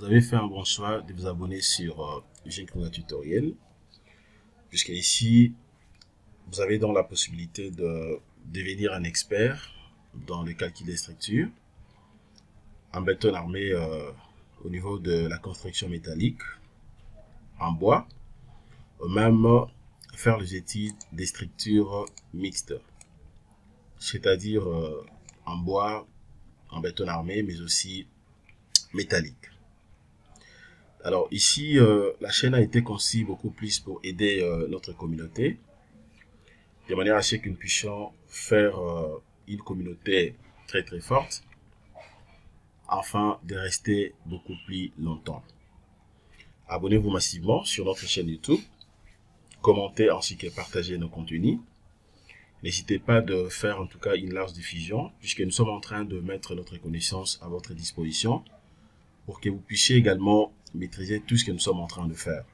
vous avez fait un bon choix de vous abonner sur Genknoga Tutoriel, puisque ici, vous avez donc la possibilité de devenir un expert dans le calcul des structures, en béton armé au niveau de la construction métallique, en bois, ou même faire les études des structures mixtes, c'est-à-dire en bois, en béton armé, mais aussi métallique. Alors ici, la chaîne a été conçue beaucoup plus pour aider notre communauté, de manière à ce que nous puissions faire une communauté très très forte, afin de rester beaucoup plus longtemps. Abonnez-vous massivement sur notre chaîne YouTube, commentez ainsi que partagez nos contenus. N'hésitez pas de faire en tout cas une large diffusion, puisque nous sommes en train de mettre notre connaissance à votre disposition, pour que vous puissiez également maîtriser tout ce que nous sommes en train de faire.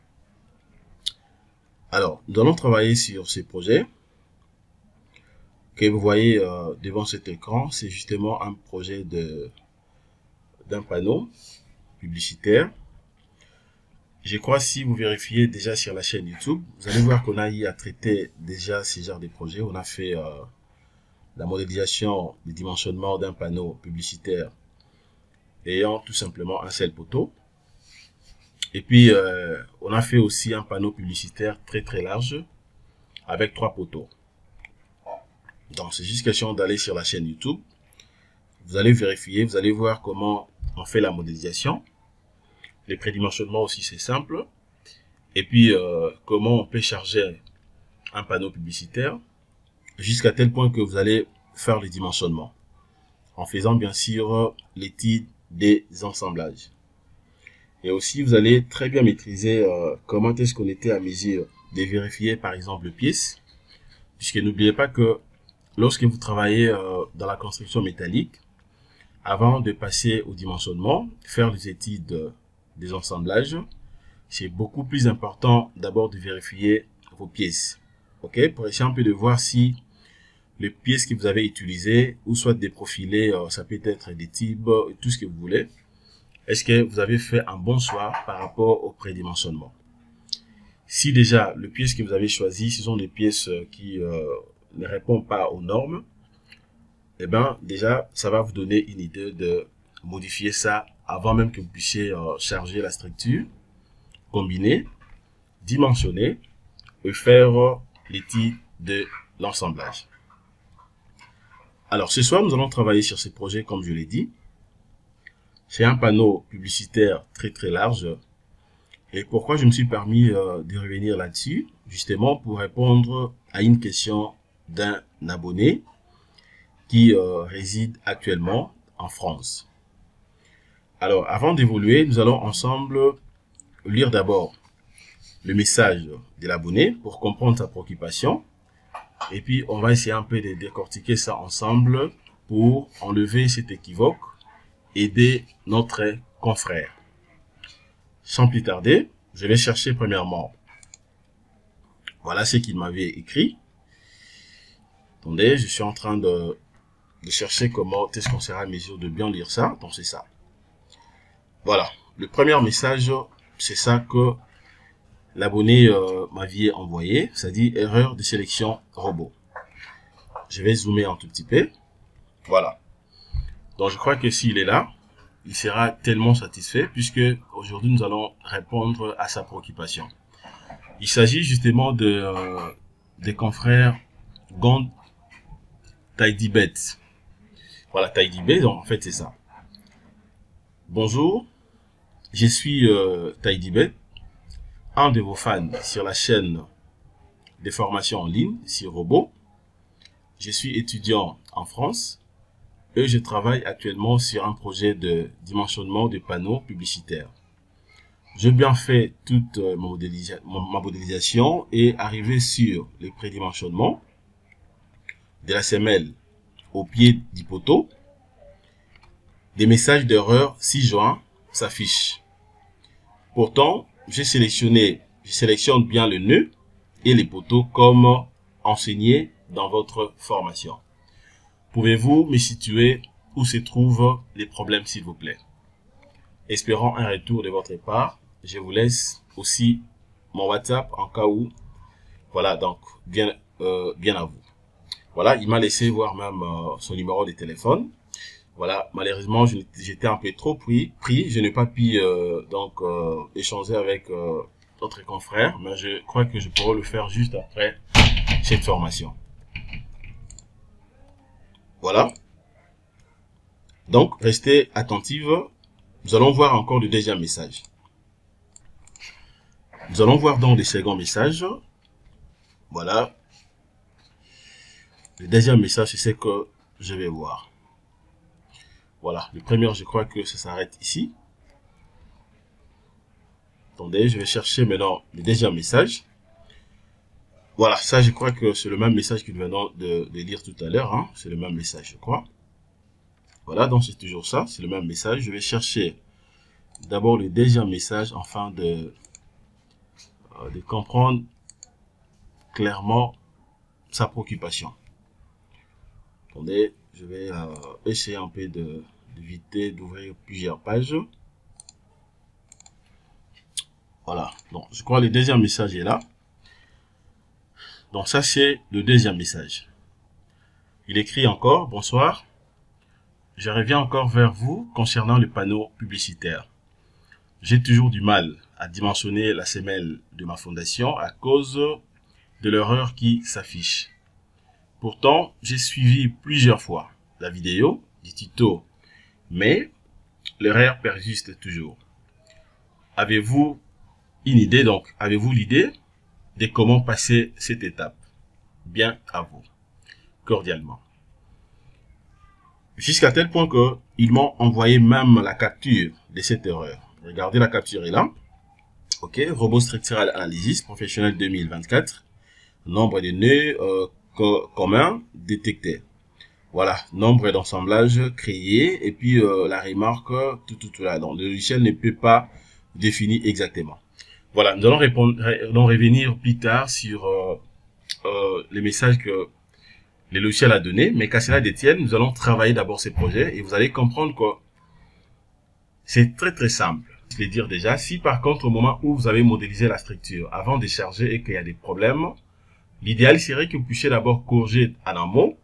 Alors, nous allons travailler sur ces projets que vous voyez devant cet écran. C'est justement un projet d'un panneau publicitaire. Je crois si vous vérifiez déjà sur la chaîne YouTube, vous allez voir qu'on a eu à traiter déjà ces genres de projets. On a fait la modélisation du dimensionnement d'un panneau publicitaire ayant tout simplement un seul poteau. Et puis, on a fait aussi un panneau publicitaire très très large avec 3 poteaux. Donc, c'est juste question d'aller sur la chaîne YouTube. Vous allez vérifier, vous allez voir comment on fait la modélisation. Les prédimensionnements aussi, c'est simple. Et puis, comment on peut charger un panneau publicitaire jusqu'à tel point que vous allez faire le dimensionnement. En faisant bien sûr l'étude des ensemblages. Et aussi, vous allez très bien maîtriser comment est-ce qu'on était à mesure de vérifier par exemple pièces. Puisque n'oubliez pas que lorsque vous travaillez dans la construction métallique, avant de passer au dimensionnement, faire les études des ensemblages, c'est beaucoup plus important d'abord de vérifier vos pièces. Ok, pour essayer un peu de voir si les pièces que vous avez utilisées, ou soit des profilés, ça peut être des types, tout ce que vous voulez. Est-ce que vous avez fait un bon choix par rapport au prédimensionnement? Si déjà, les pièces que vous avez choisies, ce sont des pièces qui ne répondent pas aux normes, eh bien, déjà, ça va vous donner une idée de modifier ça avant même que vous puissiez charger la structure, combiner, dimensionner et faire l'étude de l'assemblage. Alors, ce soir, nous allons travailler sur ce projet, comme je l'ai dit. C'est un panneau publicitaire très très large. Et pourquoi je me suis permis de revenir là-dessus? Justement pour répondre à une question d'un abonné qui réside actuellement en France. Alors, avant d'évoluer, nous allons ensemble lire d'abord le message de l'abonné pour comprendre sa préoccupation. Et puis, on va essayer un peu de décortiquer ça ensemble pour enlever cet équivoque, aider notre confrère. Sans plus tarder, je vais chercher premièrement. Voilà ce qu'il m'avait écrit. Attendez, je suis en train de chercher comment est-ce qu'on sera à mesure de bien lire ça. Donc, c'est ça. Voilà. Le premier message, c'est ça que l'abonné m'avait envoyé. C'est-à-dire erreur de sélection robot. Je vais zoomer un tout petit peu. Voilà. Donc, je crois que s'il est là, il sera tellement satisfait puisque aujourd'hui, nous allons répondre à sa préoccupation. Il s'agit justement des confrères Gond Tidybet. Voilà, Tidybet, donc en fait, c'est ça. Bonjour, je suis Tidybet, un de vos fans sur la chaîne de formation en ligne sur Robot. Je suis étudiant en France et je travaille actuellement sur un projet de dimensionnement de panneaux publicitaires. J'ai bien fait toute ma modélisation et arrivé sur le prédimensionnement de la semelle au pied du poteau. Des messages d'erreur 6 juin s'affichent. Pourtant, je sélectionne bien le nœud et les poteaux comme enseigné dans votre formation. Pouvez-vous me situer où se trouvent les problèmes, s'il vous plaît? espérant un retour de votre part. Je vous laisse aussi mon WhatsApp en cas où. Voilà, donc bien à vous. Voilà, il m'a laissé voir même son numéro de téléphone. Voilà, malheureusement, j'étais un peu trop pris. Je n'ai pas pu échanger avec notre confrère, mais je crois que je pourrai le faire juste après cette formation. Voilà. Donc, restez attentifs. Nous allons voir encore le deuxième message. Nous allons voir donc le second message. Voilà. Le deuxième message, c'est ce que je vais voir. Voilà. Le premier, je crois que ça s'arrête ici. Attendez, je vais chercher maintenant le deuxième message. Voilà, ça, je crois que c'est le même message que nous venons de lire tout à l'heure. Hein. C'est le même message, je crois. Voilà, donc c'est toujours ça. C'est le même message. Je vais chercher d'abord le deuxième message afin de comprendre clairement sa préoccupation. Attendez, je vais essayer un peu d'éviter d'ouvrir plusieurs pages. Voilà, donc je crois que le deuxième message est là. Donc ça, c'est le deuxième message. Il écrit encore, bonsoir. Je reviens encore vers vous concernant le panneau publicitaire. J'ai toujours du mal à dimensionner la semelle de ma fondation à cause de l'erreur qui s'affiche. Pourtant, j'ai suivi plusieurs fois la vidéo du tuto, mais l'erreur persiste toujours. Avez-vous une idée donc? Avez-vous l'idée de comment passer cette étape? Bien à vous, cordialement. Jusqu'à tel point que ils m'ont envoyé même la capture de cette erreur. Regardez, la capture est là. Ok, robot structural analysis professionnel 2024. Nombre de nœuds communs détectés. Voilà, nombre d'ensemblages créés et puis la remarque, tout là. Donc, le logiciel ne peut pas définir exactement. Voilà, nous allons revenir plus tard sur les messages que le logiciel a donné, mais qu'à cela détienne, nous allons travailler d'abord ces projets et vous allez comprendre que c'est très simple. Je vais dire déjà, si par contre au moment où vous avez modélisé la structure avant de charger et qu'il y a des problèmes, l'idéal serait que vous puissiez d'abord corriger en amont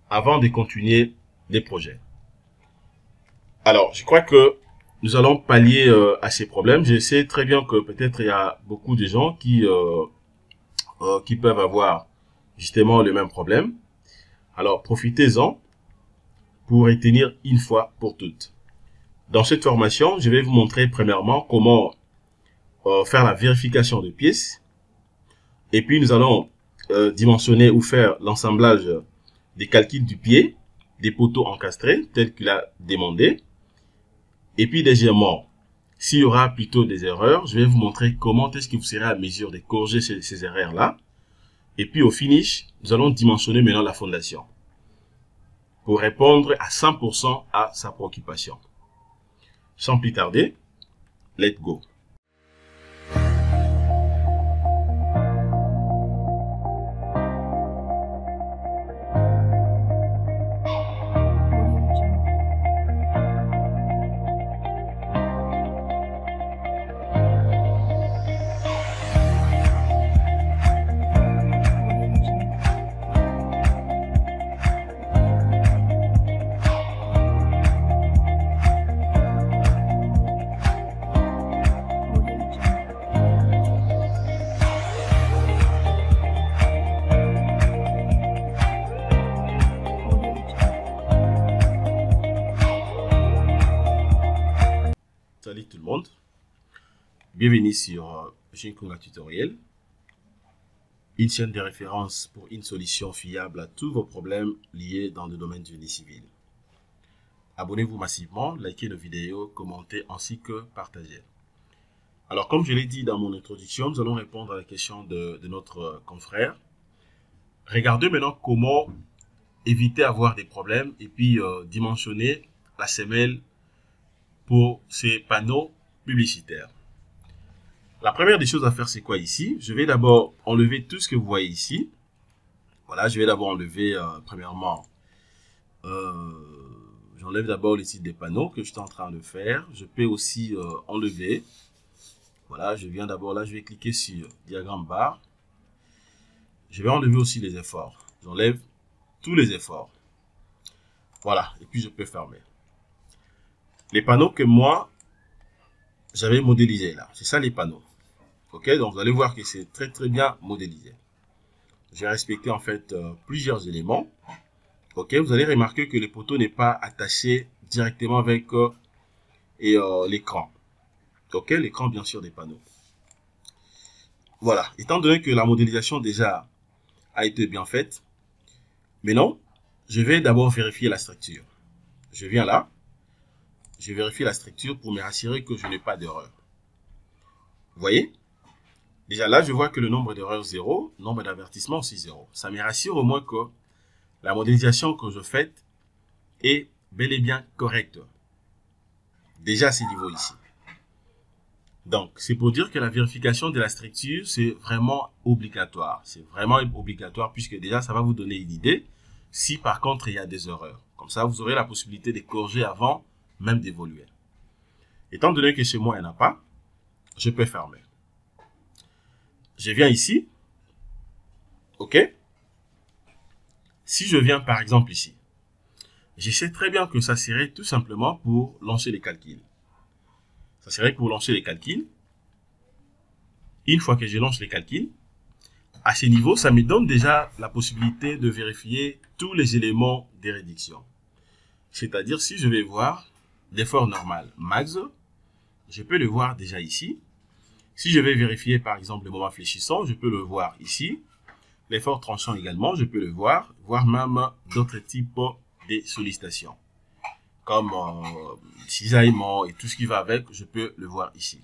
avant de continuer les projets. Alors, je crois que nous allons pallier à ces problèmes. Je sais très bien que peut-être il y a beaucoup de gens qui peuvent avoir justement le même problème. Alors, profitez-en pour retenir une fois pour toutes. Dans cette formation, je vais vous montrer premièrement comment faire la vérification de pièces. Et puis, nous allons dimensionner ou faire l'assemblage des calculs du pied, des poteaux encastrés, tel qu'il a demandé. Et puis, deuxièmement, s'il y aura plutôt des erreurs, je vais vous montrer comment est-ce que vous serez à mesure de corriger ces erreurs-là. Et puis, au finish, nous allons dimensionner maintenant la fondation pour répondre à 100% à sa préoccupation. Sans plus tarder, let's go. Salut tout le monde, bienvenue sur Jinkunga Tutoriel, une chaîne de référence pour une solution fiable à tous vos problèmes liés dans le domaine du génie civil. Abonnez-vous massivement, likez nos vidéos, commentez ainsi que partagez. Alors comme je l'ai dit dans mon introduction, nous allons répondre à la question de notre confrère. Regardez maintenant comment éviter d'avoir des problèmes et puis dimensionner la semelle pour ces panneaux publicitaires. La première des choses à faire, c'est quoi ici? Je vais d'abord enlever tout ce que vous voyez ici. Voilà, je vais d'abord enlever, premièrement, J'enlève d'abord les titres des panneaux que je suis en train de faire. Je peux aussi enlever. Voilà, je viens d'abord là, je vais cliquer sur diagramme barre. Je vais enlever aussi les efforts. J'enlève tous les efforts. Voilà, et puis je peux fermer. Les panneaux que moi, j'avais modélisés là, c'est ça les panneaux. Ok, donc vous allez voir que c'est très bien modélisé. J'ai respecté en fait plusieurs éléments. Ok, vous allez remarquer que le poteau n'est pas attaché directement avec l'écran. Ok, l'écran bien sûr des panneaux. Voilà, étant donné que la modélisation déjà a été bien faite, maintenant, je vais d'abord vérifier la structure. Je viens là, je vérifie la structure pour me rassurer que je n'ai pas d'erreur. Vous voyez? Déjà là, je vois que le nombre d'erreurs 0, nombre d'avertissements aussi 0. Ça me rassure au moins que la modélisation que je fais est bel et bien correcte. Déjà à ce niveau ici. Donc, c'est pour dire que la vérification de la structure, c'est vraiment obligatoire. C'est vraiment obligatoire puisque déjà, ça va vous donner une idée si par contre, il y a des erreurs. Comme ça, vous aurez la possibilité de corriger avant même d'évoluer. Étant donné que chez moi, il n'y en a pas, je peux fermer. Je viens ici. OK? Si je viens par exemple ici, je sais très bien que ça serait tout simplement pour lancer les calculs. Ça serait pour lancer les calculs. Une fois que je lance les calculs, à ce niveau, ça me donne déjà la possibilité de vérifier tous les éléments de réduction. C'est-à-dire, si je vais voir l'effort normal max, je peux le voir déjà ici. Si je vais vérifier par exemple le moment fléchissant, je peux le voir ici. L'effort tranchant également, je peux le voir, voire même d'autres types de sollicitations. Comme cisaillement et tout ce qui va avec, je peux le voir ici.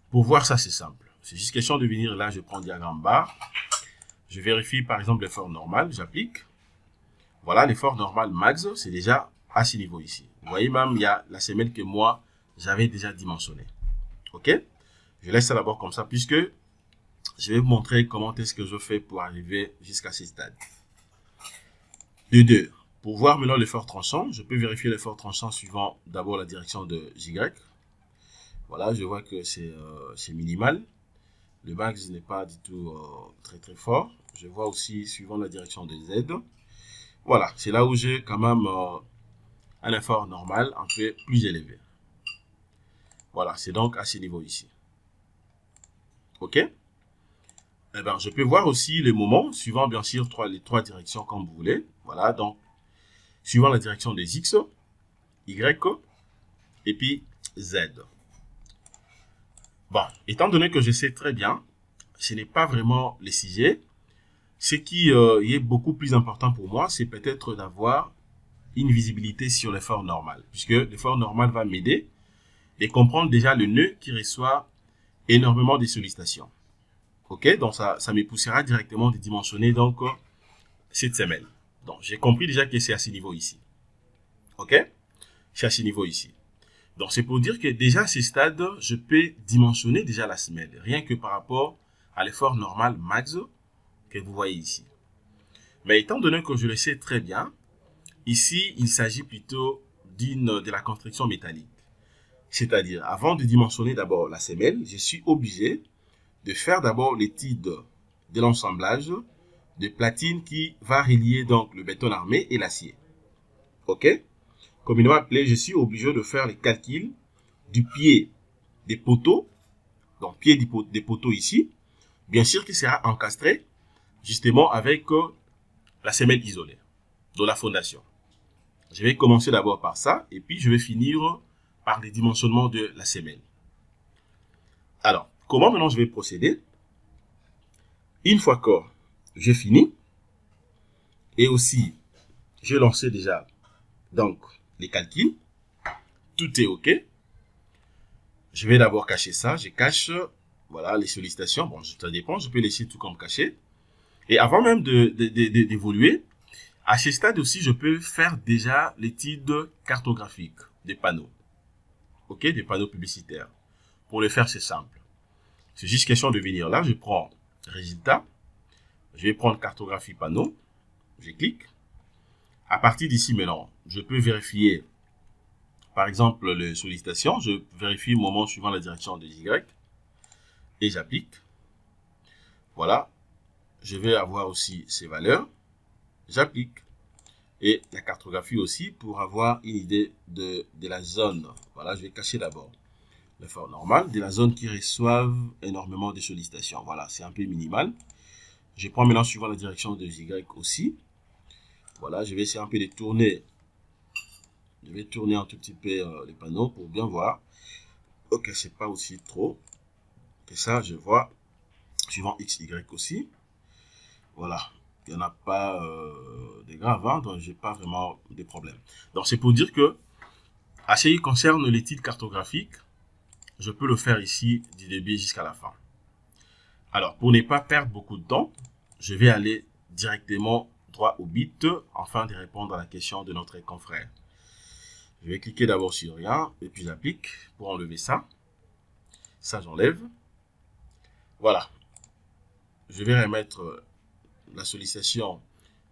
Pour voir ça, c'est simple. C'est juste question de venir là, je prends diagramme barre. Je vérifie par exemple l'effort normal, j'applique. Voilà, l'effort normal max, c'est déjà à ce niveau ici. Vous voyez même, il y a la semelle que moi, j'avais déjà dimensionnée. OK? Je laisse ça d'abord comme ça, puisque je vais vous montrer comment est-ce que je fais pour arriver jusqu'à ce stade. De 2. Pour voir maintenant l'effort tranchant, je peux vérifier l'effort tranchant suivant d'abord la direction de Y. Voilà, je vois que c'est minimal. Le max n'est pas du tout très fort. Je vois aussi suivant la direction de Z. Voilà, c'est là où j'ai quand même un effort normal un peu plus élevé. Voilà, c'est donc à ce niveau ici. OK? Eh bien, je peux voir aussi les moments, suivant bien sûr les trois directions comme vous voulez. Voilà, donc, suivant la direction des X, Y et puis Z. Bon, étant donné que je sais très bien, ce n'est pas vraiment les sujets. Ce qui est beaucoup plus important pour moi, c'est peut-être d'avoir une visibilité sur l'effort normal. Puisque l'effort normal va m'aider et comprendre déjà le nœud qui reçoit énormément de sollicitations. OK, donc ça me poussera directement de dimensionner donc cette semelle. Donc j'ai compris déjà que c'est à ce niveau ici. OK, c'est à ce niveau ici. Donc c'est pour dire que déjà à ce stade, je peux dimensionner déjà la semelle, rien que par rapport à l'effort normal max que vous voyez ici. Mais étant donné que je le sais très bien, ici il s'agit plutôt de la construction métallique. C'est-à-dire, avant de dimensionner d'abord la semelle, je suis obligé de faire d'abord l'étude de l'assemblage de platines qui va relier donc le béton armé et l'acier. OK? Communément appelé, je suis obligé de faire les calculs du pied des poteaux, donc pied des poteaux ici, bien sûr qui sera encastré justement avec la semelle isolée de la fondation. Je vais commencer d'abord par ça et puis je vais finir par les dimensionnements de la semelle. Alors, comment maintenant je vais procéder? Une fois que j'ai fini, et aussi, j'ai lancé déjà donc les calculs, tout est OK. Je vais d'abord cacher ça, je cache, voilà, les sollicitations, bon, ça dépend, je peux laisser tout comme caché. Et avant même d'évoluer, à ce stade aussi, je peux faire déjà l'étude cartographique des panneaux, OK, des panneaux publicitaires. Pour le faire, c'est simple. C'est juste question de venir là, je prends résultat, je vais prendre cartographie panneau, je clique. À partir d'ici maintenant, je peux vérifier, par exemple, les sollicitations. Je vérifie le moment suivant la direction de Y et j'applique. Voilà. Je vais avoir aussi ces valeurs. J'applique. Et la cartographie aussi pour avoir une idée de la zone. Voilà, je vais cacher d'abord l'effort normal de la zone qui reçoivent énormément de sollicitations. Voilà, c'est un peu minimal. Je prends maintenant suivant la direction de Y aussi. Voilà, je vais essayer un peu de tourner. Je vais tourner un tout petit peu les panneaux pour bien voir. Ok, c'est pas aussi trop que ça. Je vois suivant X, Y aussi. Voilà, il n'y en a pas de grave, hein, donc j'ai pas vraiment de problème. Donc c'est pour dire que à ce qui concerne les titres cartographiques, je peux le faire ici du début jusqu'à la fin. Alors, pour ne pas perdre beaucoup de temps, je vais aller directement droit au but afin de répondre à la question de notre confrère. Je vais cliquer d'abord sur rien et puis j'applique pour enlever ça. Ça, j'enlève. Voilà. Je vais remettre la sollicitation,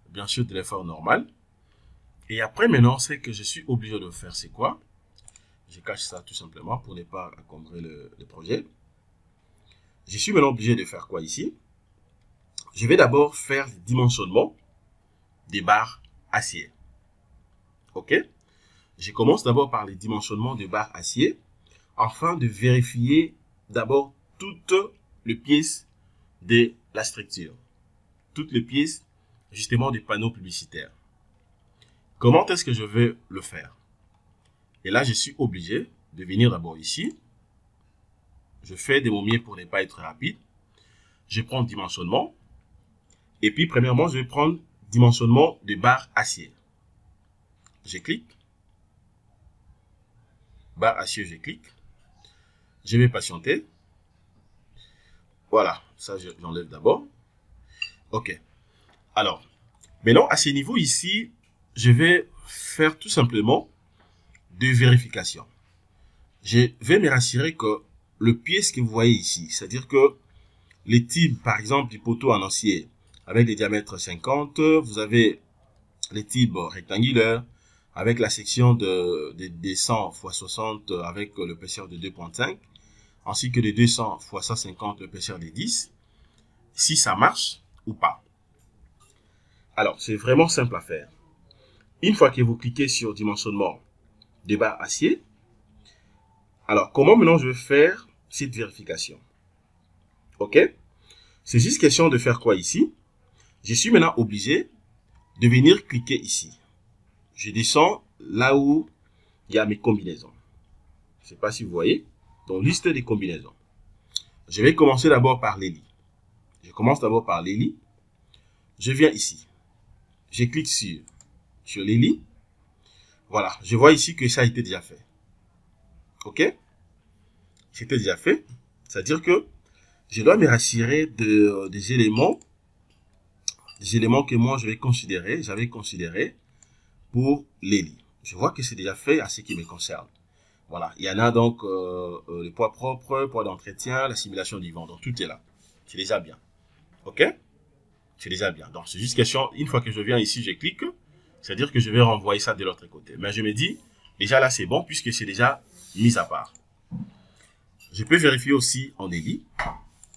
bien sûr, de l'effort normal. Et après, maintenant, ce que je suis obligé de faire, c'est quoi? Je cache ça tout simplement pour ne pas encombrer le projet. Je suis maintenant obligé de faire quoi ici? Je vais d'abord faire le dimensionnement des barres acier. OK? Je commence d'abord par le dimensionnement des barres acier afin de vérifier d'abord toutes les pièces de la structure. Toutes les pièces, justement, des panneaux publicitaires. Comment est-ce que je vais le faire? Et là, je suis obligé de venir d'abord ici. Je fais de mon mieux pour ne pas être rapide. Je prends dimensionnement. Et puis, premièrement, je vais prendre dimensionnement de barre acier. Je clique. Barre acier, je clique. Je vais patienter. Voilà, ça j'enlève d'abord. OK. Alors, maintenant, à ce niveau ici, je vais faire tout simplement de vérification. Je vais me rassurer que le pièce que vous voyez ici, c'est-à-dire que les types, par exemple, du poteau en acier avec des diamètres 50, vous avez les types rectangulaires avec la section de 100 x 60 avec l'épaisseur de 2.5, ainsi que de 200 x 150 l'épaisseur de 10, si ça marche ou pas. Alors, c'est vraiment simple à faire. Une fois que vous cliquez sur dimensionnement des barres acier, alors comment maintenant je vais faire cette vérification? OK? C'est juste question de faire quoi ici? Je suis maintenant obligé de venir cliquer ici. Je descends là où il y a mes combinaisons. Je ne sais pas si vous voyez. Donc, liste des combinaisons. Je vais commencer d'abord par les lits. Je commence d'abord par les lits. Je viens ici. Je clique sur les lits. Voilà. Je vois ici que ça a été déjà fait. OK? C'était déjà fait. C'est-à-dire que je dois me rassurer des éléments que moi j'avais considéré pour les lits. Je vois que c'est déjà fait à ce qui me concerne. Voilà, il y en a donc le poids propre, poids d'entretien, la simulation du vent. Donc tout est là. C'est déjà bien. OK? C'est déjà bien. Donc c'est juste question, une fois que je viens ici, je clique. C'est-à-dire que je vais renvoyer ça de l'autre côté. Mais je me dis, déjà là c'est bon puisque c'est déjà mis à part. Je peux vérifier aussi en délit.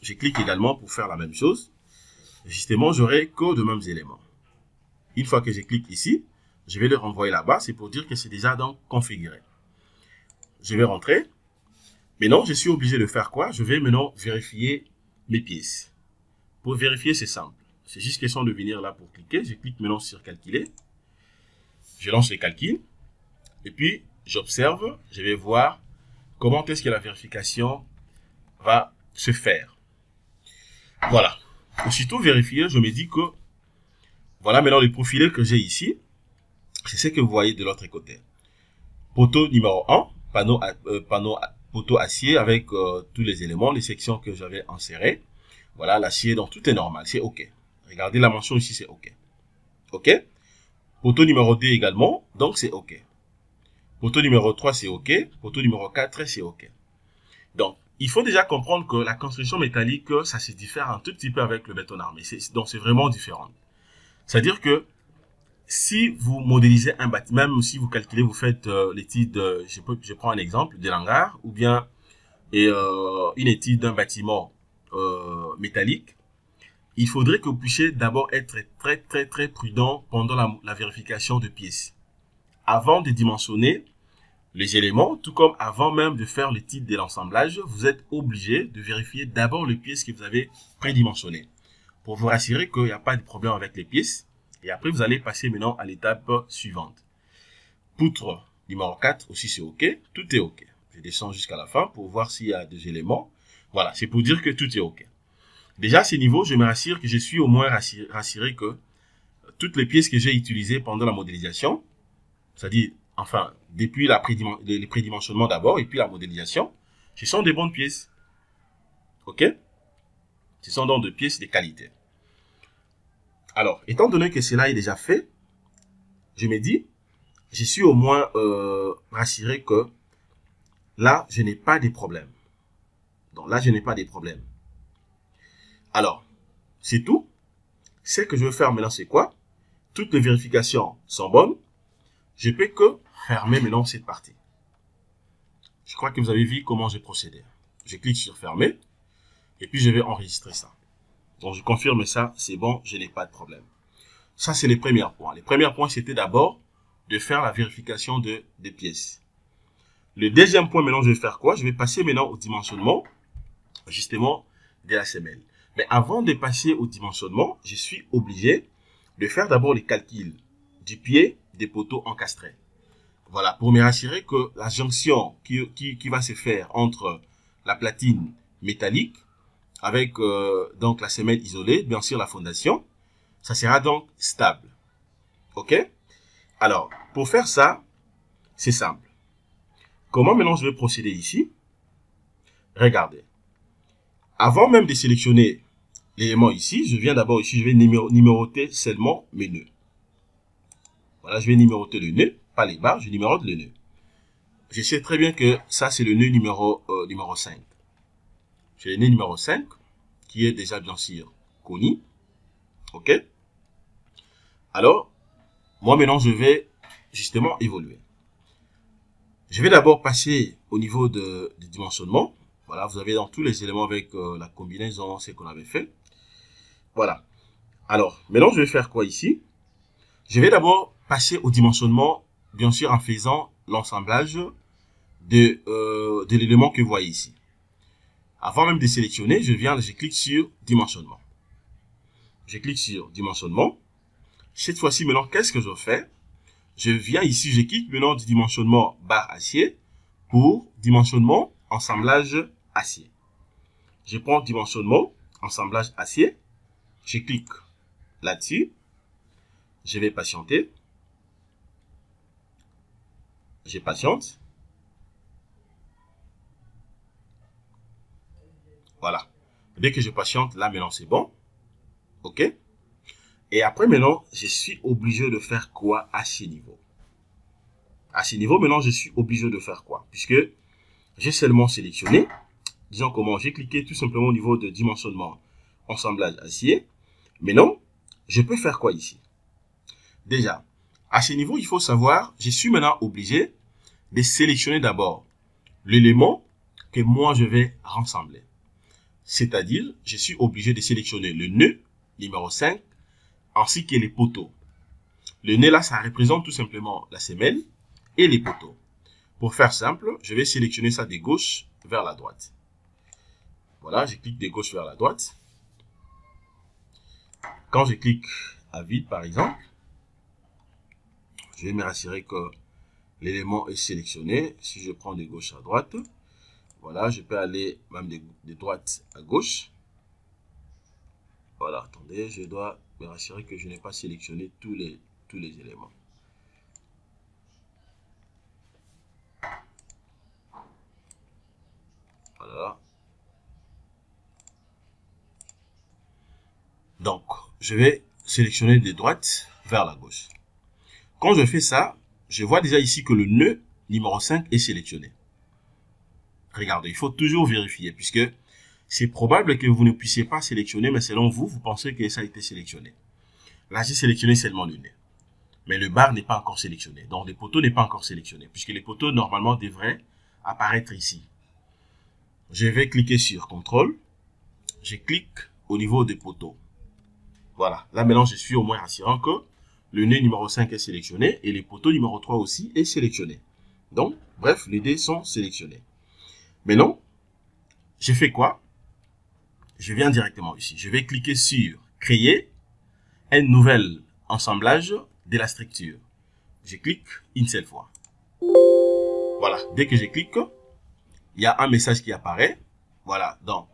Je clique également pour faire la même chose. Justement, j'aurai que de mêmes éléments. Une fois que je clique ici, je vais le renvoyer là-bas. C'est pour dire que c'est déjà donc configuré. Je vais rentrer. Maintenant, je suis obligé de faire quoi? Je vais maintenant vérifier mes pièces. Pour vérifier, c'est simple. C'est juste question de venir là pour cliquer. Je clique maintenant sur calculer. Je lance les calculs. Et puis, j'observe. Je vais voir comment est-ce que la vérification va se faire. Voilà. Aussitôt vérifié, je me dis que voilà maintenant le profilé que j'ai ici. C'est ce que vous voyez de l'autre côté. Poteau numéro 1, poteau acier avec tous les éléments, les sections que j'avais insérées. Voilà, l'acier, donc tout est normal, c'est OK. Regardez la mention ici, c'est OK. OK. Poteau numéro 2 également, donc c'est OK. Poteau numéro 3, c'est OK. Poteau numéro 4, c'est OK. Donc, il faut déjà comprendre que la construction métallique, ça se diffère un tout petit peu avec le béton armé. Donc, c'est vraiment différent. C'est-à-dire que Si vous modélisez un bâtiment, même si vous calculez, vous faites l'étude, je prends un exemple, de l'hangar, ou bien une étude d'un bâtiment métallique, il faudrait que vous puissiez d'abord être très prudent pendant la vérification de pièces. Avant de dimensionner les éléments, tout comme avant même de faire l'étude de l'assemblage, vous êtes obligé de vérifier d'abord les pièces que vous avez prédimensionnées pour vous rassurer qu'il n'y a pas de problème avec les pièces. Et après, vous allez passer maintenant à l'étape suivante. Poutre numéro 4, aussi c'est OK. Tout est OK. Je descends jusqu'à la fin pour voir s'il y a des éléments. Voilà, c'est pour dire que tout est OK. Déjà, à ce niveau, je me rassure que je suis au moins rassuré que toutes les pièces que j'ai utilisées pendant la modélisation, c'est-à-dire, enfin, depuis les prédimensionnements d'abord et puis la modélisation, ce sont des bonnes pièces. OK? Ce sont donc des pièces de qualité. Alors, étant donné que cela est déjà fait, je me dis, je suis au moins rassuré que là, je n'ai pas de problème. Donc là, je n'ai pas de problème. Alors, c'est tout. Ce que je veux faire maintenant, c'est quoi? Toutes les vérifications sont bonnes. Je peux que fermer maintenant cette partie. Je crois que vous avez vu comment j'ai procédé. Je clique sur fermer et puis je vais enregistrer ça. Donc, je confirme ça, c'est bon, je n'ai pas de problème. Ça, c'est les premiers points. Les premiers points, c'était d'abord de faire la vérification des pièces. Le deuxième point, maintenant, je vais faire quoi? Je vais passer maintenant au dimensionnement, justement, de la semelle. Mais avant de passer au dimensionnement, je suis obligé de faire d'abord les calculs du pied des poteaux encastrés. Voilà, pour me rassurer que la jonction qui va se faire entre la platine métallique avec donc la semelle isolée, bien sûr la fondation, ça sera donc stable. OK? Alors, pour faire ça, c'est simple. Comment maintenant je vais procéder ici? Regardez. Avant même de sélectionner l'élément ici, je viens d'abord ici, je vais numéroter seulement mes nœuds. Voilà, je vais numéroter le nœud, pas les barres, je numérote le nœud. Je sais très bien que ça, c'est le nœud numéro 5. J'ai le nœud numéro 5, qui est déjà bien sûr connu. OK? Alors, moi maintenant, je vais justement évoluer. Je vais d'abord passer au niveau du dimensionnement. Voilà, vous avez dans tous les éléments avec la combinaison, ce qu'on avait fait. Voilà. Alors, maintenant, je vais faire quoi ici? Je vais d'abord passer au dimensionnement, bien sûr, en faisant l'assemblage de l'élément que vous voyez ici. Avant même de sélectionner, je clique sur dimensionnement. Je clique sur dimensionnement. Cette fois-ci, maintenant, qu'est-ce que je fais? Je viens ici, je clique maintenant du dimensionnement barre acier pour dimensionnement assemblage acier. Je prends dimensionnement assemblage acier. Je clique là-dessus. Je vais patienter. Je patiente. Voilà. Dès que je patiente, là maintenant c'est bon. OK? Et après maintenant, je suis obligé de faire quoi à ce niveau? À ce niveau, maintenant, je suis obligé de faire quoi? Puisque j'ai seulement sélectionné. Disons comment? J'ai cliqué tout simplement au niveau de dimensionnement assemblage acier. Maintenant, je peux faire quoi ici? Déjà, à ce niveau, il faut savoir, je suis maintenant obligé de sélectionner d'abord l'élément que moi je vais rassembler. C'est-à-dire, je suis obligé de sélectionner le nœud numéro 5 ainsi que les poteaux. Le nœud là, ça représente tout simplement la semelle et les poteaux. Pour faire simple, je vais sélectionner ça de gauche vers la droite. Voilà, je clique de gauche vers la droite. Quand je clique à vide, par exemple, je vais me rassurer que l'élément est sélectionné. Si je prends de gauche à droite, voilà, je peux aller même de droite à gauche. Voilà, attendez, je dois me rassurer que je n'ai pas sélectionné tous les éléments. Voilà. Donc, je vais sélectionner de droite vers la gauche. Quand je fais ça, je vois déjà ici que le nœud numéro 5 est sélectionné. Regardez, il faut toujours vérifier puisque c'est probable que vous ne puissiez pas sélectionner, mais selon vous, vous pensez que ça a été sélectionné. Là, j'ai sélectionné seulement le nœud. Mais le bar n'est pas encore sélectionné. Donc, le poteau n'est pas encore sélectionné, puisque les poteaux, normalement, devraient apparaître ici. Je vais cliquer sur CTRL. Je clique au niveau des poteaux. Voilà. Là, maintenant, je suis au moins rassurant que le nœud numéro 5 est sélectionné et les poteaux numéro 3 aussi est sélectionné. Donc, bref, les dés sont sélectionnés. Maintenant, je fais quoi? Je viens directement ici. Je vais cliquer sur créer un nouvel assemblage de la structure. Je clique une seule fois. Voilà. Dès que je clique, il y a un message qui apparaît. Voilà. Donc,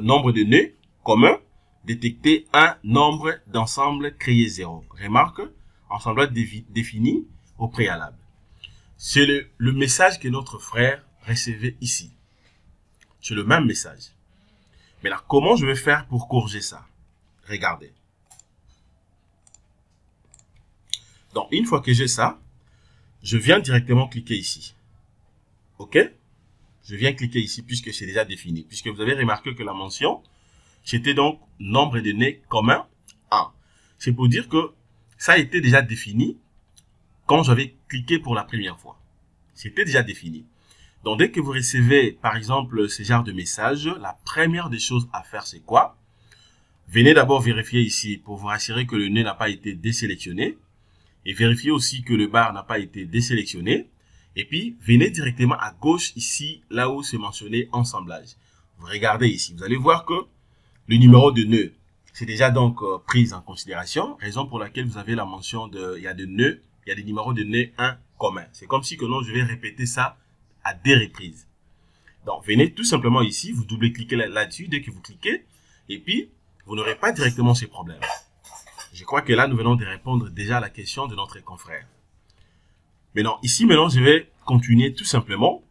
nombre de nœuds commun. Détecter un nombre d'ensemble créé 0. Remarque, ensemble défini au préalable. C'est le message que notre frère recevait ici. C'est le même message. Mais là, comment je vais faire pour corriger ça? Regardez. Donc, une fois que j'ai ça, je viens directement cliquer ici. OK? Je viens cliquer ici puisque c'est déjà défini. Puisque vous avez remarqué que la mention, c'était donc nombre de nœuds commun 1. C'est pour dire que ça a été déjà défini quand j'avais cliqué pour la première fois. C'était déjà défini. Donc, dès que vous recevez, par exemple, ce genre de message, la première des choses à faire, c'est quoi? Venez d'abord vérifier ici pour vous rassurer que le nœud n'a pas été désélectionné. Et vérifiez aussi que le bar n'a pas été désélectionné. Et puis, venez directement à gauche ici, là où c'est mentionné ensemblage. Vous regardez ici. Vous allez voir que le numéro de nœud, c'est déjà donc pris en considération. Raison pour laquelle vous avez la mention de, il y a des nœuds, il y a des numéros de nœuds 1 commun. C'est comme si que non, je vais répéter ça à des reprises. Donc, venez tout simplement ici, vous double-cliquez là-dessus dès que vous cliquez. Et puis, vous n'aurez pas directement ces problèmes. Je crois que là, nous venons de répondre déjà à la question de notre confrère. Maintenant, ici, je vais continuer tout simplement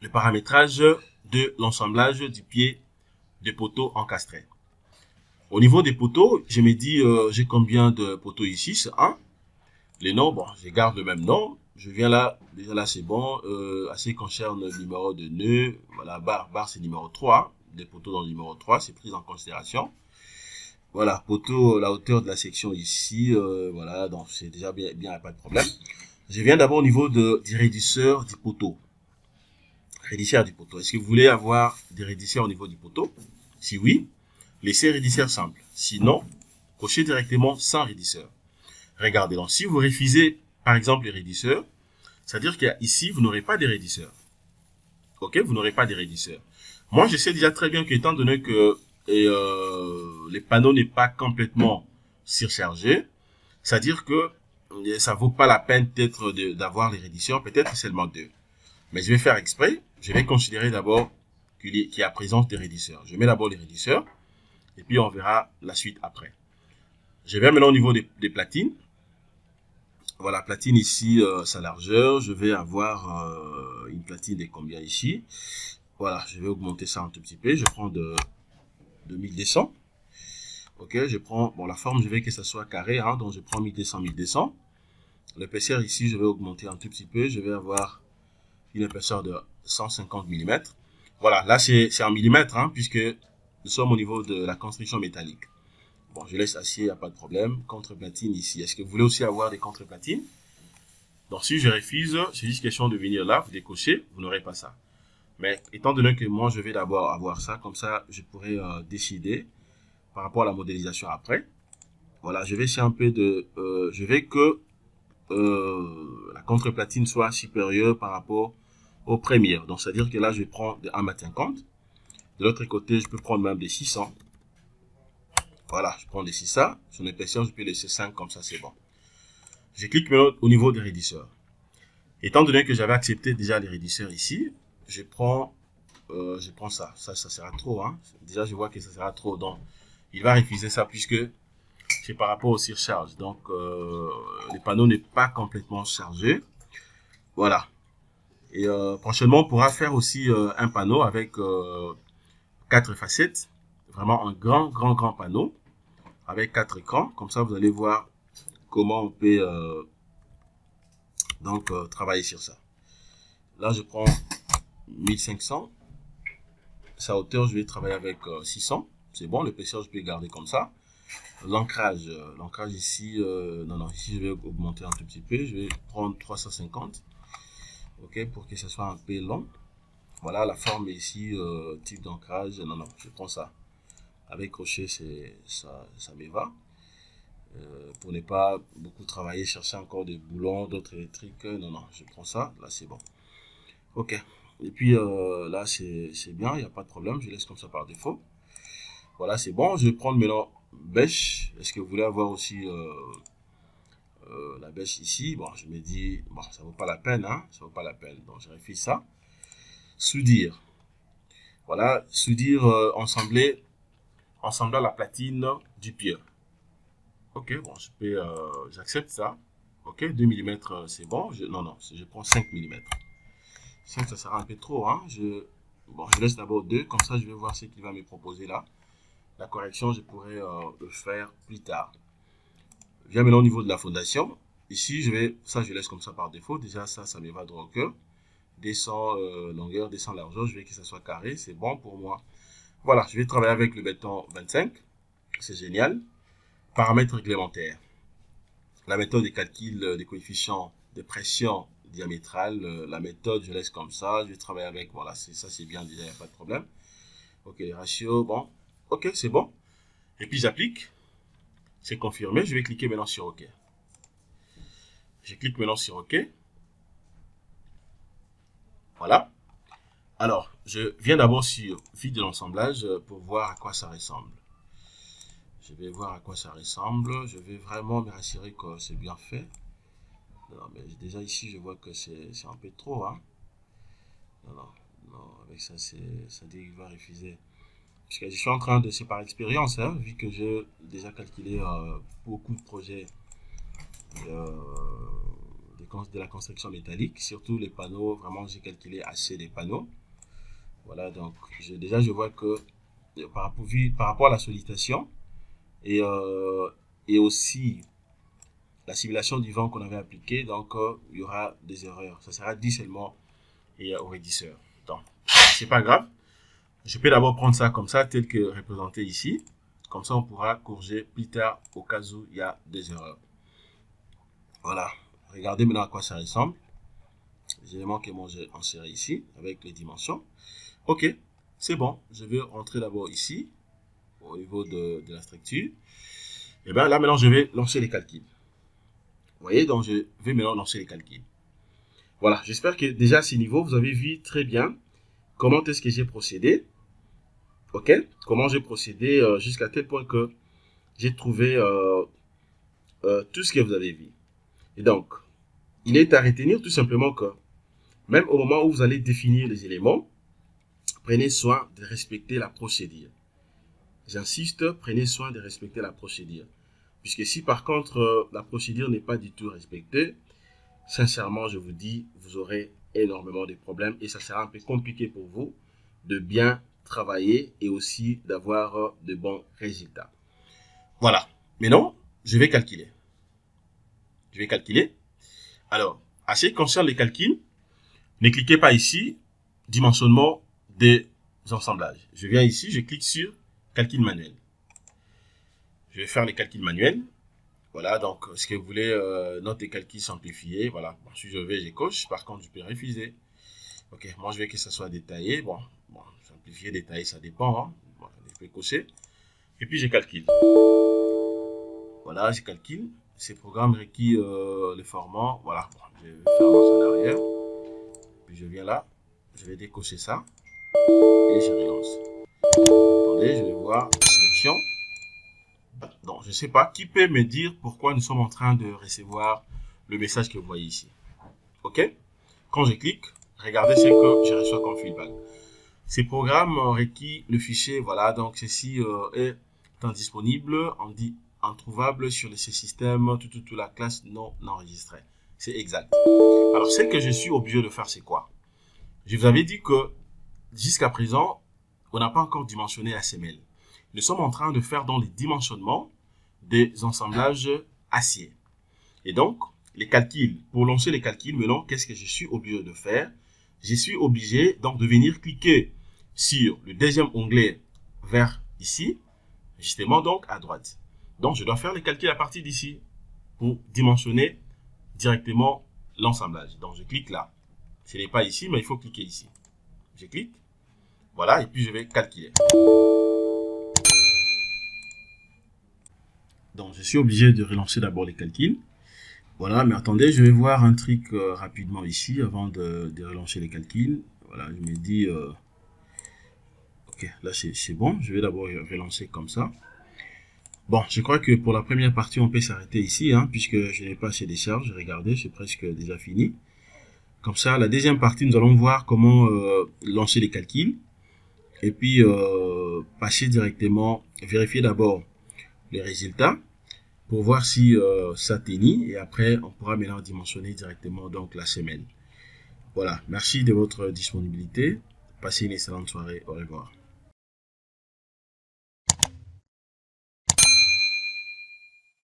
le paramétrage de l'assemblage du pied de poteaux encastrés. Au niveau des poteaux, je me dis, j'ai combien de poteaux ici? C'est 1. Les noms, bon, je garde le même nom. Je viens là, déjà là, c'est bon. À ce qui concerne le numéro de nœud, voilà, barre c'est numéro 3. Des poteaux dans le numéro 3, c'est pris en considération. Voilà, poteau, la hauteur de la section ici, voilà, donc c'est déjà bien, pas de problème. Je viens d'abord au niveau du raidisseur du poteau. Raidisseur du poteau. Est-ce que vous voulez avoir des raidisseurs au niveau du poteau? Si oui, laissez raidisseur simple. Sinon, cochez directement sans raidisseur. Regardez, donc si vous refusez, par exemple, les raidisseurs, c'est-à-dire qu'ici, vous n'aurez pas de raidisseurs. Ok, vous n'aurez pas de raidisseurs. Moi, je sais déjà très bien qu'étant donné que les panneaux n'est pas complètement surchargé, c'est-à-dire que ça vaut pas la peine peut-être d'avoir les raidisseurs, peut-être seulement 2. Mais je vais faire exprès, je vais considérer d'abord qu'il y a présence des raidisseurs. Je mets d'abord les raidisseurs, et puis on verra la suite après. Je vais maintenant au niveau des platines. Voilà, platine ici, sa largeur, je vais avoir une platine de combien ici. Voilà, je vais augmenter ça un tout petit peu, je prends de 1200. Ok, je prends, bon, la forme, je veux que ça soit carré, hein, donc je prends 1200. L'épaisseur ici, je vais augmenter un tout petit peu, je vais avoir une épaisseur de 150 mm. Voilà, là, c'est en millimètres, hein, puisque nous sommes au niveau de la construction métallique. Bon, je laisse acier, il n'y a pas de problème. Contreplatine ici. Est-ce que vous voulez aussi avoir des contreplatines? Donc, si je refuse, c'est juste question de venir là, vous décochez, vous n'aurez pas ça. Mais étant donné que moi, je vais d'abord avoir ça, comme ça, je pourrais décider par rapport à la modélisation après. Voilà, je vais essayer un peu de... je vais que la contreplatine soit supérieure par rapport aux premières. Donc, c'est-à-dire que là, je prends de 1,50 m. De l'autre côté, je peux prendre même des 600. Voilà, je prends des 600. Son épaisseur, je peux laisser 5, comme ça, c'est bon. Je clique maintenant au niveau des raidisseurs. Étant donné que j'avais accepté déjà les raidisseurs ici, je prends ça. Ça sera trop. Hein. Déjà, je vois que ça sera trop. Donc, il va refuser ça puisque c'est par rapport aux surcharges. Donc, le panneau n'est pas complètement chargé. Voilà. Et prochainement, on pourra faire aussi un panneau avec 4 facettes. Vraiment un grand panneau avec 4 écrans. Comme ça, vous allez voir comment on peut travailler sur ça. Là, je prends 1500. Sa hauteur, je vais travailler avec 600. C'est bon, l'épaisseur, je peux garder comme ça. L'ancrage, l'ancrage ici, non, ici je vais augmenter un tout petit peu, je vais prendre 350, ok, pour que ce soit un peu long. Voilà, la forme ici, type d'ancrage, non, je prends ça. Avec crochet, ça me va. Pour ne pas beaucoup travailler, chercher encore des boulons, d'autres électriques, non, je prends ça, là c'est bon. Ok, et puis là c'est bien, il n'y a pas de problème, je laisse comme ça par défaut. Voilà, c'est bon, je vais prendre maintenant bêche. Est-ce que vous voulez avoir aussi la bêche ici? Bon, je me dis, bon, ça vaut pas la peine, hein, ça vaut pas la peine. Donc, je refais ça. Soudire. Voilà, soudire, ensembler la platine du pied. Ok, bon, j'accepte ça. Ok, 2 mm, c'est bon. Non, je prends 5 mm. 5, ça sera un peu trop, hein. Bon, je laisse d'abord 2, comme ça, je vais voir ce qu'il va me proposer là. La correction, je pourrais le faire plus tard. Viens maintenant au niveau de la fondation. Ici, je laisse comme ça par défaut. Déjà, ça me va droit au cœur. Descend longueur, descend largeur. Je veux que ça soit carré. C'est bon pour moi. Voilà, je vais travailler avec le béton 25. C'est génial. Paramètres réglementaires. La méthode de calcul des coefficients de pression diamétrale. La méthode, je laisse comme ça. Je vais travailler avec, voilà, ça c'est bien déjà, il n'y a pas de problème. Ok, les ratios, bon. Ok, c'est bon. Et puis j'applique. C'est confirmé. Je vais cliquer maintenant sur OK. Je clique maintenant sur OK. Voilà. Alors, je viens d'abord sur vide de l'assemblage pour voir à quoi ça ressemble. Je vais voir à quoi ça ressemble. Je vais vraiment me rassurer que c'est bien fait. Non, mais déjà ici, je vois que c'est un peu trop. Hein. Non, avec ça, ça dit qu'il va refuser. Parce que je suis en train de, c'est par expérience, hein, vu que j'ai déjà calculé beaucoup de projets de la construction métallique, surtout les panneaux, vraiment j'ai calculé assez des panneaux. Voilà, donc déjà je vois que par rapport à la sollicitation et aussi la simulation du vent qu'on avait appliqué, donc il y aura des erreurs. Ça sera dit seulement au régisseur. Donc, c'est pas grave. Je peux d'abord prendre ça comme ça, tel que représenté ici. Comme ça, on pourra corriger plus tard au cas où il y a des erreurs. Voilà. Regardez maintenant à quoi ça ressemble. Les éléments que moi j'ai insérés ici avec les dimensions. Ok, c'est bon. Je vais rentrer d'abord ici au niveau de la structure. Et bien là maintenant je vais lancer les calculs. Vous voyez, donc je vais maintenant lancer les calculs. Voilà, j'espère que déjà à ce niveau vous avez vu très bien comment est-ce que j'ai procédé. Ok, comment j'ai procédé jusqu'à tel point que j'ai trouvé tout ce que vous avez vu. Et donc, il est à retenir tout simplement que même au moment où vous allez définir les éléments, prenez soin de respecter la procédure. J'insiste, prenez soin de respecter la procédure. Puisque si par contre la procédure n'est pas du tout respectée, sincèrement je vous dis, vous aurez énormément de problèmes et ça sera un peu compliqué pour vous de bien travailler et aussi d'avoir de bons résultats. Voilà. Maintenant, je vais calculer. Alors, à ce qui concerne les calculs, ne cliquez pas ici, dimensionnement des assemblages. Je viens ici, je clique sur calcul manuel. Je vais faire les calculs manuels. Voilà, donc, ce que vous voulez, note des calculs simplifiés. Voilà, bon, si je vais, je coche. Par contre, je peux refuser. Ok, moi, je veux que ça soit détaillé. Bon simplifié, détaillé, ça dépend. Hein. Bon, je peux cocher. Et puis, je calcule. Voilà, je calcule. Ces programmes requis le format. Voilà, bon, je vais faire marche en arrière. Puis, je viens là. Je vais décocher ça. Et je relance. Attendez, je vais voir sélection. Donc, je ne sais pas qui peut me dire pourquoi nous sommes en train de recevoir le message que vous voyez ici. OK? Quand je clique, regardez ce que je reçois comme feedback. Ces programmes requis le fichier, voilà, donc ceci est indisponible, introuvable sur ces systèmes, toute la classe non enregistrée. C'est exact. Alors, ce que je suis obligé de faire, c'est quoi? Je vous avais dit que jusqu'à présent, on n'a pas encore dimensionné la semelle. Nous sommes en train de faire dans les dimensionnements des assemblages acier. Et donc, les calculs, pour lancer les calculs, maintenant, qu'est-ce que je suis obligé de faire? Je suis obligé donc de venir cliquer sur le deuxième onglet vers ici, justement donc à droite. Donc, je dois faire les calculs à partir d'ici pour dimensionner directement l'assemblage. Donc, je clique là. Ce n'est pas ici, mais il faut cliquer ici. Je clique. Voilà, et puis je vais calculer. Donc, je suis obligé de relancer d'abord les calculs. Voilà, mais attendez, je vais voir un truc rapidement ici avant de relancer les calculs. Voilà, je me dis... ok, là c'est bon. Je vais d'abord relancer comme ça. Bon, je crois que pour la première partie, on peut s'arrêter ici, hein, puisque je n'ai pas assez de charge. Regardez, c'est presque déjà fini. Comme ça, la deuxième partie, nous allons voir comment lancer les calculs. Et puis, passer directement, vérifier d'abord les résultats pour voir si ça tenit. Et après, on pourra maintenant dimensionner directement donc la semaine. Voilà, merci de votre disponibilité. Passez une excellente soirée. Au revoir.